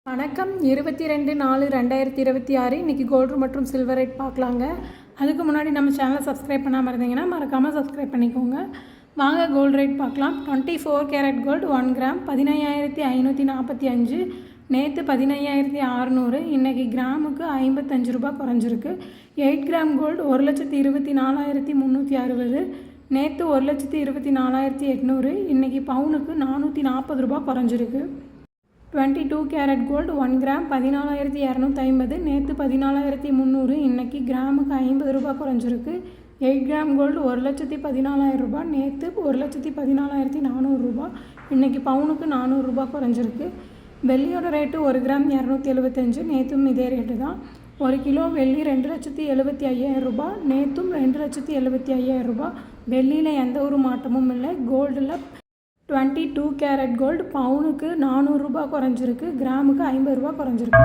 வணக்கம் 22/4/2026 இன்றைக்கி கோல்டு மற்றும் சில்வர் ரேட் பார்க்கலாங்க. அதுக்கு முன்னாடி நம்ம சேனலை சப்ஸ்கிரைப் பண்ணாமல் இருந்தீங்கன்னா மறக்காமல் சப்ஸ்கிரைப் பண்ணிக்கோங்க. வாங்க கோல்டு ரேட் பார்க்கலாம். 24 கேரட் கோல்டு 1 கிராம் 15,545. நேற்று 15,600. இன்றைக்கி கிராமுக்கு 55 ரூபா குறைஞ்சிருக்கு. 8 கிராம் கோல்டு 1,24,360. நேற்று 1,24,800. இன்றைக்கி பவுனுக்கு 440 ரூபா குறைஞ்சிருக்கு. 22 கேரட் கோல்டு 1 கிராம் 14,250. நேற்று 14,300. இன்றைக்கி கிராமுக்கு 50 ரூபா குறைஞ்சிருக்கு. 8 கிராம் கோல்டு 1,14,000 ரூபா. நேற்று 1,14,400 ரூபா. இன்றைக்கி பவுனுக்கு 400 ரூபா குறைஞ்சிருக்கு. வெள்ளியோட ரேட்டு 1 கிராம் 275. நேற்றும் இதே ரேட்டு தான். 1 கிலோ வெள்ளி 2,75,000 ரூபா. நேற்றும் 2,75,000 ரூபா. வெள்ளியில் எந்த ஒரு மாற்றமும் இல்லை. கோல்டில் 22 கேரட் கோல்டு பவுனுக்கு 400 ரூபா குறைஞ்சிருக்கு. கிராமுக்கு 50 ரூபா குறைஞ்சிருக்கு.